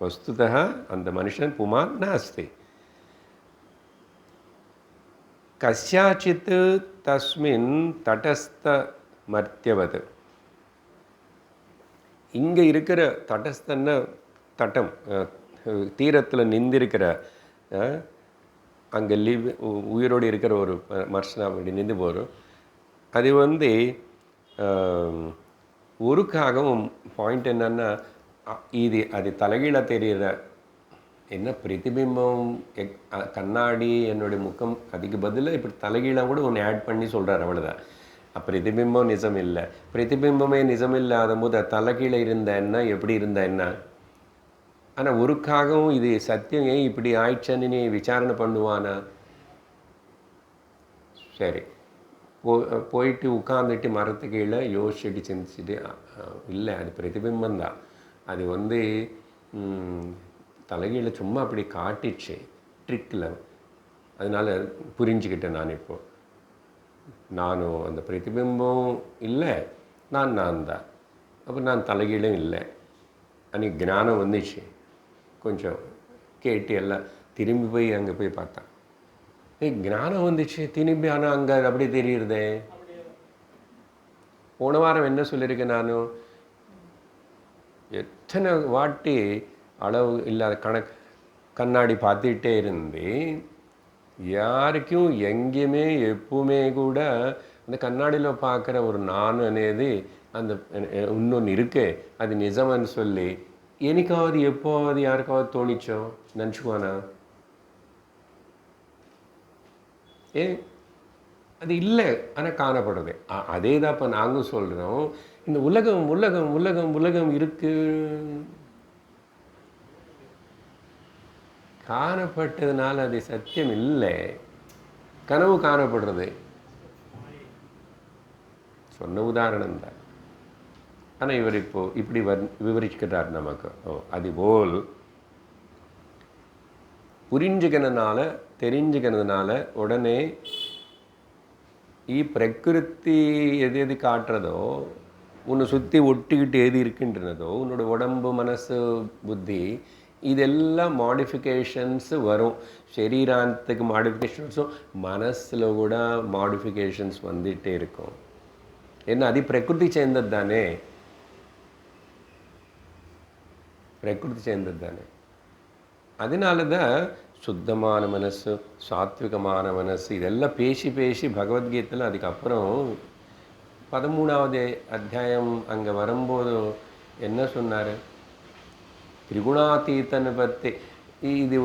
वस्तुतः அந்த மனுஷன் புமான் நாஸ்தி. கஸ்யாச்சித் தஸ்மின் தடஸ்த மர்த்தியவது. இங்கே இருக்கிற தடஸ்தன்ன தட்டம், தீரத்தில் நிந்திருக்கிற, அங்கே உயிரோடு இருக்கிற ஒரு மனுஷன் அப்படி நின்று போகிறோம். அது ஒருக்காகவும் பாயிண்ட் என்னன்னா, இது அது தலைகீழாக தெரிகிற என்ன பிரதிபிம்பம், கண்ணாடி என்னுடைய முகம், அதுக்கு பதிலாக இப்படி தலைகீழாக கூட ஒன்று ஆட் பண்ணி சொல்கிறார், அவ்வளோதான். பிரதிபிம்பம் நிஜம் இல்லை. பிரதிபிம்பமே நிஜம் இல்லாத போது தலைகீழே இருந்த என்ன, எப்படி இருந்த என்ன? ஆனால் ஒருக்காகவும் இது சத்தியம் ஏன் இப்படி ஆயிடுச்சுன்னு நீ விசாரணை பண்ணுவானா? சரி, போயிட்டு உட்காந்துட்டு மரத்து கீழே யோசிச்சுட்டு சிந்திச்சுட்டு, இல்லை அது பிரதிபிம்பந்தான், அது தலைகீழ சும்மா அப்படி காட்டிச்சு ட்ரிக்கில். அதனால் புரிஞ்சுக்கிட்டேன் நான். இப்போது நானும் அந்த பிரதிபிம்பம் இல்லை, நான் தான். அப்போ நான் தலைகீழும் இல்லை. அன்றைக்கி ஞானம் வந்துச்சு. கொஞ்சம் கேட்டு எல்லாம் திரும்பி போய் அங்கே போய் பார்த்தேன். ஞானம் வந்துச்சு திரும்பி. ஆனால் அங்கே அப்படி தெரியுறதே. போன வாரம் என்ன சொல்லியிருக்கேன் நானும், எத்தனை வாட்டி அளவு இல்லாத கண்ணாடி பார்த்துட்டே இருந்து யாருக்கும் எங்கேயுமே எப்பவுமே கூட அந்த கண்ணாடியில் பார்க்குற ஒரு நான் అనేది அந்த இன்னொன்று இருக்கு, அது நிஜம்னு சொல்லி என்னைக்காவது எப்போவாது யாருக்காவது தோணிச்சோ? நினச்சிக்குவானா? அது இல்லை, ஆனால் காணப்படுது. அதே தான் இப்போ நாங்கள் சொல்கிறோம். இந்த உலகம் உலகம் உலகம் உலகம் இருக்கு, காணப்பட்டதுனால அது சத்தியம் இல்லை. கனவு காணப்படுறது சொன்ன உதாரணம் தான். ஆனால் இவர் இப்போ இப்படி விவரிக்கிறார் நமக்கு. அதுபோல் புரிஞ்சுக்கிறதுனால தெரிஞ்சுக்கிறதுனால உடனே பிரகிருதி எது எது காட்டுறதோ, உன்னை சுற்றி ஒட்டிக்கிட்டு எது இருக்கின்றனதோ, உன்னோட உடம்பு மனசு புத்தி, இதெல்லாம் மாடிஃபிகேஷன்ஸ் வரும். சரீராந்தத்துக்கு மாடிஃபிகேஷன்ஸும் மனசில் கூட மாடிஃபிகேஷன்ஸ் வந்துகிட்டே இருக்கும். ஏன்னா அது பிரகிருதி சேர்ந்தது தானே, பிரகிருதி சேர்ந்தது தானே. அதனால தான் சுத்தமான மனசு, சாத்விகமான மனசு, இதெல்லாம் பேசி பேசி பகவத்கீதையில் அதுக்கப்புறம் 13வது அத்தியாயம் அங்கே வரும்போது என்ன சொன்னார்? திரிகுணாதீத்தனை பற்றி. இது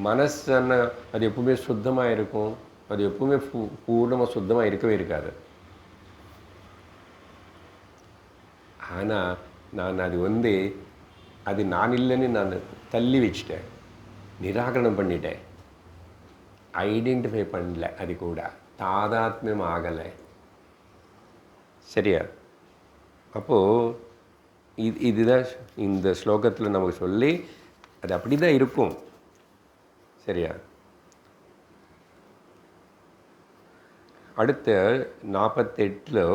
மனசன்னு அது எப்பவுமே சுத்தமாக இருக்கும், அது எப்பவுமே பூர்ணமாக சுத்தமாக இருக்கவே இருக்காது. ஆனால் நான் அது அது நான் இல்லைன்னு நான் தள்ளி வச்சிட்டேன், நிராகரணம் பண்ணிட்டேன், ஐடென்டிஃபை பண்ணல, அது கூட தாதாத்மியம் ஆகலை. சரியா? அப்போது இதுதான் இந்த ஸ்லோகத்தில் நமக்கு சொல்லி அது அப்படி தான் இருக்கும். சரியா? அடுத்த 48లో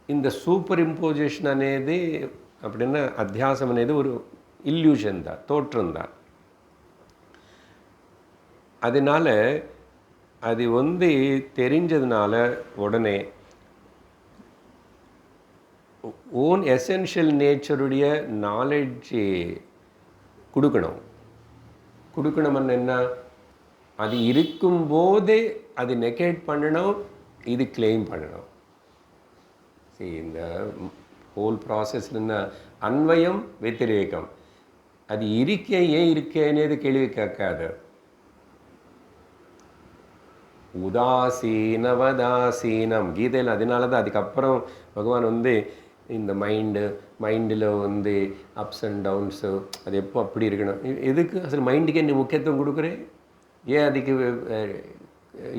இந்த సూపర్ ఇంపోజిషన్ అనేది அப்படின்னா அத்தியாசம் అనేది ஒரு இல்யூஷன் தான், தோற்றம் தான். அதனால அது தெரிஞ்சதுனால உடனே ஓன் எசென்ஷியல் நேச்சருடைய நாலேஜ் கொடுக்கணும்னு என்ன, அது இருக்கும்போதே அது நெகேட் பண்ணணும், இது கிளைம் பண்ணணும். இந்த ஹோல் ப்ராசஸ்னா அன்வயம் வெத்திரேகம். அது ஏன் இருக்கேன்னு கேள்வி கேட்காது. உதாசீனவதாசீனம் கீதையில். அதனால தான் அதுக்கப்புறம் பகவான் இந்த மைண்டில் அப்ஸ் அண்ட் டவுன்ஸு அது எப்போ அப்படி இருக்கணும். எதுக்கு அசல் மைண்டுக்கு என்ன முக்கியத்துவம் கொடுக்குறேன்? ஏன் அதுக்கு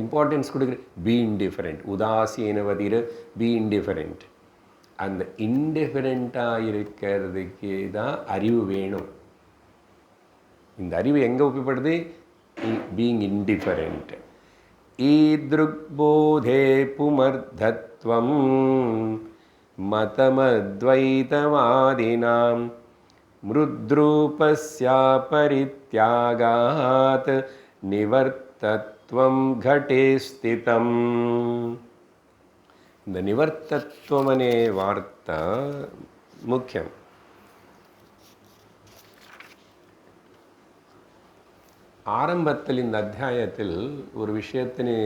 இம்பார்ட்டன்ஸ் கொடுக்குறேன்? Be indifferent. உதாசீனவதிர பி இன்டிஃபரெண்ட். அந்த இன்டிஃபரெண்ட்டாக இருக்கிறதுக்கு தான் அறிவு வேணும். இந்த அறிவு எங்கே உபயோகப்படுது? Being indifferent. ஈத்ருக்போதே புமர்தத்வம் मतमद्वैतवादिनां மிருத்ரூபஸ்யா பரித்யாகாத் நிவர்த்தத்வம் घटे ஸ்திதம். இந்த நிவர்த்தத்வம் அనే வார்த்தை முக்கியம். ஆரம்பத்தில் இந்த அத்தியாயத்தில் ஒரு விஷயத்தினை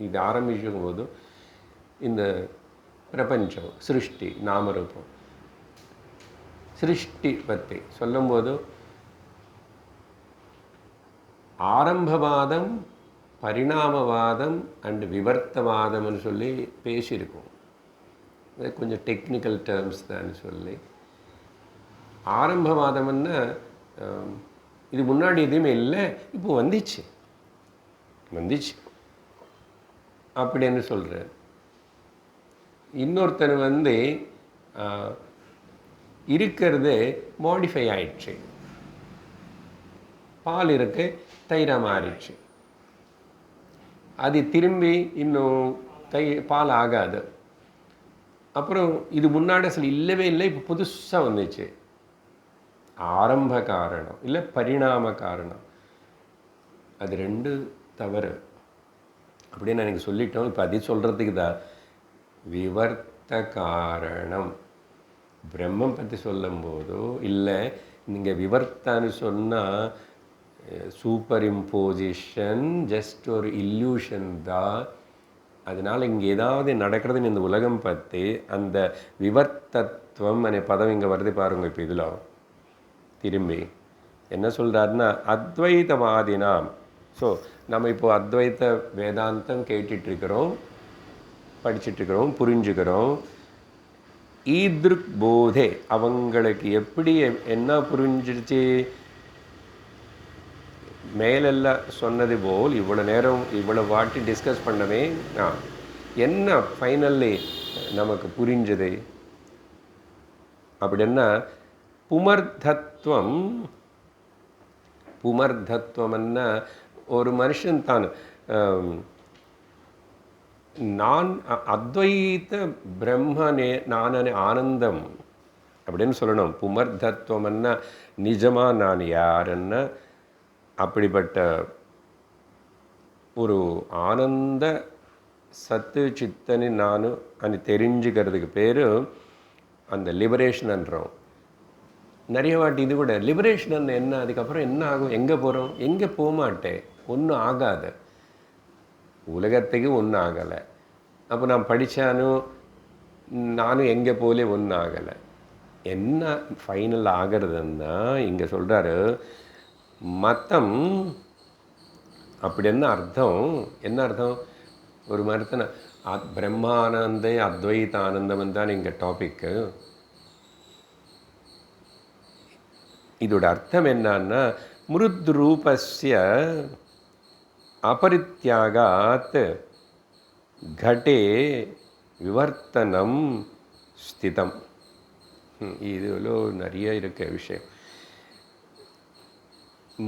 இது ஆரம்பிக்கும் போது இந்த பிரபஞ்சம் சிருஷ்டி நாமரூபம் சிருஷ்டி பற்றி சொல்லும்போது ஆரம்பவாதம் பரிணாமவாதம் அண்ட் விவர்த்தவாதம்னு சொல்லி பேசியிருக்கோம். அது கொஞ்சம் டெக்னிக்கல் டேர்ம்ஸ் தான் சொல்லி. ஆரம்பவாதம்னா இது முன்னாடி எதுவுமே இல்லை, இப்போ வந்துச்சு அப்படின்னு சொல்கிறார். இன்னொருத்தர் இருக்கிறது மாடிஃபை ஆயிடுச்சு, பால் இருக்கு தயிரா மாறிடுச்சு, அது திரும்பி இன்னும் பால் ஆகாது. அப்புறம் இது முன்னாடி அசல் இல்லவே இல்லை, இப்போ புதுசாக வந்துச்சு. ஆரம்ப காரணம் இல்லை பரிணாம காரணம், அது ரெண்டு தவறு அப்படின்னு எனக்கு சொல்லிட்டோம். இப்போ அது சொல்கிறதுக்கு தான் விவர்த்த காரணம். பிரம்மம் பற்றி சொல்லும்போதோ இல்லை நீங்கள் விவர்த்தான்னு சொன்னால் சூப்பர் இம்போசிஷன், ஜஸ்ட் ஒரு இல்யூஷன் தான். அதனால் இங்கே ஏதாவது நடக்கிறதுன்னு இந்த உலகம் பற்றி அந்த விவர்த்தத்துவம் அనే பதம் இங்கே வருது பாருங்க. இப்போ இதில் திரும்பி என்ன சொல்கிறாருன்னா அத்வைதவாதினாம். ஸோ நம்ம இப்போது அத்வைத வேதாந்தம் கேட்டுட்ருக்கிறோம், படிச்சுட்ருக்கிறோம், புரிஞ்சுக்கிறோம். ஈத்ருக் போதே அவங்களுக்கு எப்படி என்ன புரிஞ்சிடுச்சு, மேலெல்லாம் சொன்னது போல் இவ்வளோ நேரம் இவ்வளோ வாட்டி டிஸ்கஸ் பண்ணவே என்ன ஃபைனல்லி நமக்கு புரிஞ்சது அப்படின்னா புமர்தத்துவம். புமர்தத்துவம்னா ஒரு மனுஷன் தான் நான் அத்வைத பிரம்மனே நானே ஆனந்தம் அப்படின்னு சொல்லணும். புமர்தத்துவம்னா நிஜமாக நான் யாருன்னா அப்படிப்பட்ட ஒரு ஆனந்த சத்து சித்தனி நான் அது தெரிஞ்சுக்கிறதுக்கு பேர் அந்த லிபரேஷன்ன்றோம். நிறைய வாட்டி இது கூட லிபரேஷன் என்ன, அதுக்கப்புறம் என்ன ஆகும், எங்கே போகிறோம், எங்கே போக மாட்டேன், ஒன்றும் ஆகாது, உலகத்துக்கு ஒன்றும் ஆகலை. அப்போ நான் படித்தானும் நானும் எங்கே போலே ஒன்றும் ஆகலை. என்ன ஃபைனல் ஆகிறதுன்னா இங்கே சொல்கிறாரு மதம். அப்படி என்ன அர்த்தம், என்ன அர்த்தம், ஒரு மரத்தனை பிரம்மானந்த அத்வைத ஆனந்தம் தான் இங்கே டாபிக்கு. இதோட அர்த்தம் என்னன்னா மிருத்ரூபஸ்ய அபரித்யாகாத் घटे விவர்த்தனம் ஸ்திதம். இதில் நிறைய இருக்க விஷயம்.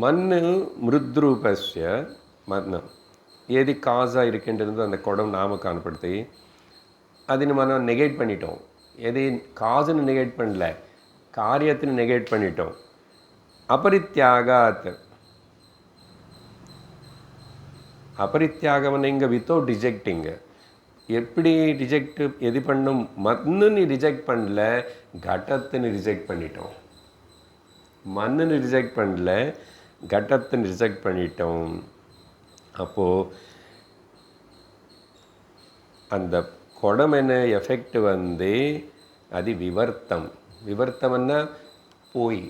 மண்ணு மிருத்ரூபஸ்ய மண்ணு ஏது காசாக இருக்கின்றது அந்த குடம் நாம காணப்படுத்தி அது நம்ம நெகேட் பண்ணிட்டோம். எது காசுன்னு நெகேட் பண்ணல, காரியத்தின்னு நெகேட் பண்ணிட்டோம். அபரித்யாகாத், அபரித்யாகம் இங்கே வித்தவுட் ரிஜெக்டிங். எப்படி ரிஜெக்ட் எது பண்ணும், மண்ணுன்னு ரிஜெக்ட் பண்ணல, கடத்துன்னு ரிஜெக்ட் பண்ணிட்டோம். மண்ணுன்னு ரிஜெக்ட் பண்ணல, கடத்துன்னு ரிஜெக்ட் பண்ணிட்டோம். அப்போது அந்த குடம் என்ன எஃபெக்ட் அது விவர்த்தம். விவர்த்தம்னா போய்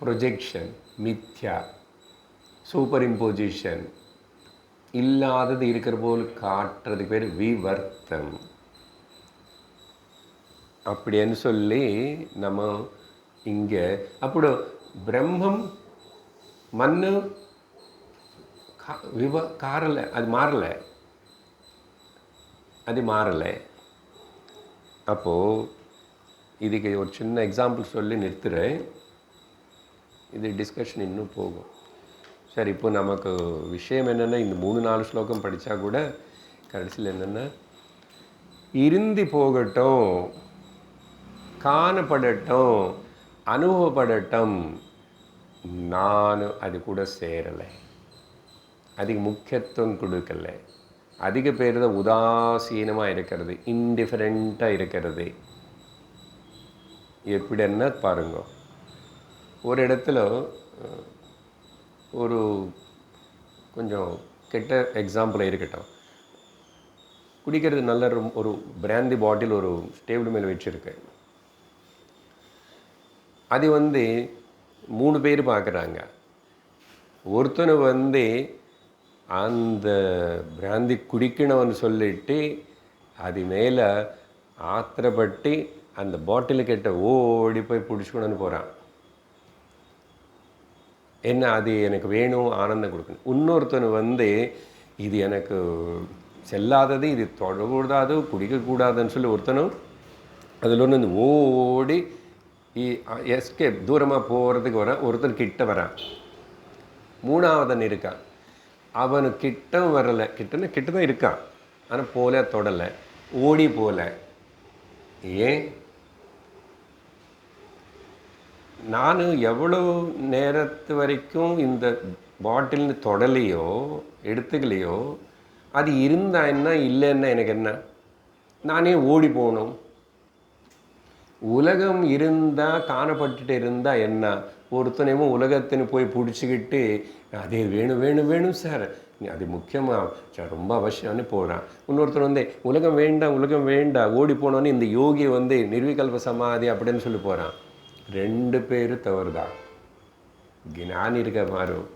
ப்ரொஜெக்ஷன், மித்யா, சூப்பர் இம்போசிஷன், இல்லாதது இருக்கிற போல் காட்டுறதுக்கு பேர் விவர்த்தம் அப்படின்னு சொல்லி நம்ம இங்கே. அப்போ பிரம்மம் மண்ணு காரலை, அது மாறலை. அப்போது இதுக்கு ஒரு சின்ன எக்ஸாம்பிள் சொல்லி நிறுத்துகிறேன். இது டிஸ்கஷன் இன்னும் போகும். சரி, இப்போ நமக்கு விஷயம் என்னென்னா இந்த 3-4 ஸ்லோகம் படித்தா கூட கடைசியில் என்னென்னா இருந்து போகட்டும், காணப்படட்டும், அனுபவப்படட்டும், நான் அது கூட சேரலை, அதுக்கு முக்கியத்துவம் கொடுக்கலை. அதிக பேர் தான் உதாசீனமாக இருக்கிறது, இன்டிஃபரெண்ட்டாக இருக்கிறது. எப்படின்னா பாருங்க, ஒரு இடத்துல ஒரு கொஞ்சம் கெட்ட எக்ஸாம்பிள் இருக்கட்டும், குடிக்கிறது நல்ல ஒரு பிராந்தி பாட்டில் ஒரு டேபிள் மேலே வச்சுருக்கு. அது 3 பேர் பார்க்குறாங்க. ஒருத்தனை அந்த பிராந்தி குடிக்கணும்னு சொல்லிட்டு அது மேலே ஆத்திரப்பட்டு அந்த பாட்டிலுக்கிட்ட ஓடி போய் பிடிச்சிக்கணும்னு போகிறான். என்ன, அது எனக்கு வேணும், ஆனந்தம் கொடுக்கணும். இன்னொருத்தன் இது எனக்கு செல்லாதது, இது தொடக்கூடாது, குடிக்கக்கூடாதுன்னு சொல்லி ஒருத்தனும் அதில் ஒன்று ஓடி எஸ்கேப் தூரமாக போகிறதுக்கு வரான். ஒருத்தன் கிட்ட வரான். 3ஆவதன் இருக்கான். அவனு கிட்ட வரலை, கிட்ட தான் இருக்கான், ஆனால் போல தொடலை, ஓடி போல. ஏன்? நான் எவ்வளோ நேரத்து வரைக்கும் இந்த பாட்டில்னு தொடலையோ எடுத்துக்கலையோ, அது இருந்தா என்ன, இல்லைன்னா எனக்கு என்ன? நானே ஓடி போகணும். உலகம் இருந்தால், காணப்பட்டுட்டு இருந்தால் என்ன? ஒருத்தனையும் உலகத்தின்னு போய் பிடிச்சிக்கிட்டு அதே வேணும் வேணும் வேணும் சார், அது முக்கியமாக சார், ரொம்ப அவசியம்னு போகிறான். இன்னொருத்தர் உலகம் வேண்டாம் உலகம் வேண்டாம் ஓடி போனோன்னு இந்த யோகி நிர்விகல்ப சமாதி அப்படின்னு சொல்லி போகிறான். 2 பேர் தவறு தான். ஞானி இருக்க மாறும்.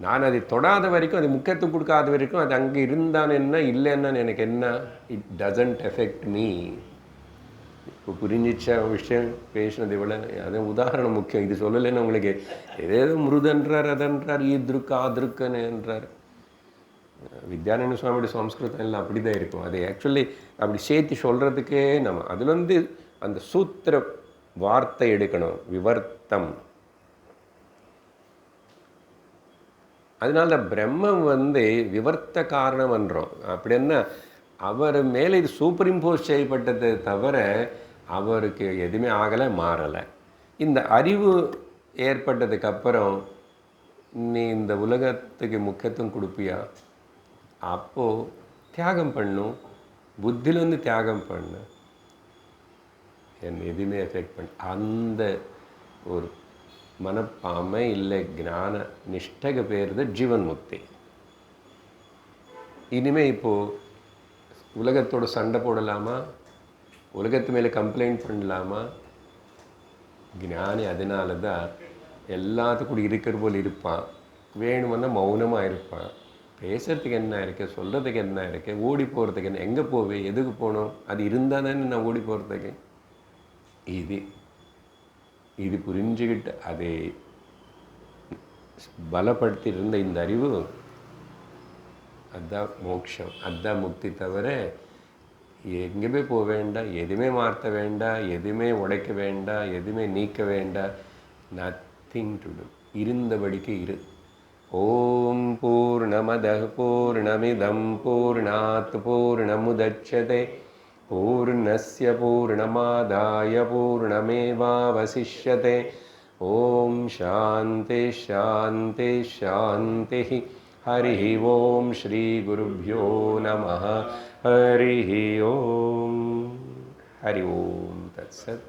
நான் அதை தொடாத வரைக்கும், அது முக்கியத்துவம் கொடுக்காத வரைக்கும், அது அங்கே இருந்தான்னு என்ன, இல்லைன்னா எனக்கு என்ன, இட் டசன்ட் எஃபெக்ட் மீ. இப்போ புரிஞ்சிச்ச விஷயம் பேசினது இவ்வளோ. அதே உதாரணம் முக்கியம். இது சொல்லலைன்னு உங்களுக்கு ஏதேதோ மிருதன்றார், அதன்றார், ஈத்ருக்கு ஆத்ருக்குன்னு என்றார். வித்யானந்த சுவாமியோட சம்ஸ்கிருதம் எல்லாம் அப்படி தான் இருக்கும். அது ஆக்சுவலி அப்படி சேர்த்து சொல்கிறதுக்கே நம்ம அதில் அந்த சூத்திர வார்த்தை எடுக்கணும், விவர்த்தம். அதனால பிரம்மம் விவர்த்த காரணம் என்றோம். அப்படின்னா அவர் மேலே இது சூப்பர் இம்போஸ் செய்யப்பட்டது தவிர அவருக்கு எதுவுமே ஆகலை, மாறலை. இந்த அறிவு ஏற்பட்டதுக்கப்புறம் நீ இந்த உலகத்துக்கு முக்கியத்துவம் கொடுப்பியா? அப்போது தியாகம் பண்ணும், புத்தியிலேருந்து தியாகம் பண்ணு, என்னை எதுவுமே எஃபெக்ட் பண்ண அந்த ஒரு மனப்பாமை இல்லை, ஞான நிஷ்டக பேர் தான் ஜீவன் முக்தி. இனிமேல் இப்போது உலகத்தோட சண்டை போடலாமா? உலகத்து மேலே கம்ப்ளைண்ட் பண்ணலாமா? ஞானி அதனால தான் எல்லாத்துக்கூட இருக்கிற போல் இருப்பான். வேணுமென்னா மௌனமாக இருப்பான். பேசுறதுக்கு என்ன இருக்குது, சொல்கிறதுக்கு என்ன இருக்குது, ஓடி போகிறதுக்கு என்ன, எங்கே போவேன், எதுக்கு போகணும், அது இருந்தால் தானே நான் ஓடி போகிறதுக்கு. இது புரிஞ்சுக்கிட்டு அதை பலப்படுத்தி இருந்த இந்த அறிவு, அதுதான் மோட்சம், அதுதான் முக்தி. தவிர எங்கேயுமே போக வேண்டாம், எதுவுமே மாற்ற வேண்டாம், எதுவுமே உடைக்க வேண்டாம், எதுவுமே நீக்க வேண்டாம். Nothing to to. இருந்தபடிக்கு இரு. ஓம் பூர்ணமதః பூர்ணமிதம் பூர்ணாத் பூர்ணமுதச்யதே பூர்ணஸ்ய பூர்ணமாதாய பூர்ணமேவாவசிஷ்யதே. ஓம் சாந்தி சாந்தி சாந்தி. ஹரி ஓம் ஸ்ரீ குருப்யோ நமः. ஹரி ஓம். ஹரி ஓம் தத்சத்.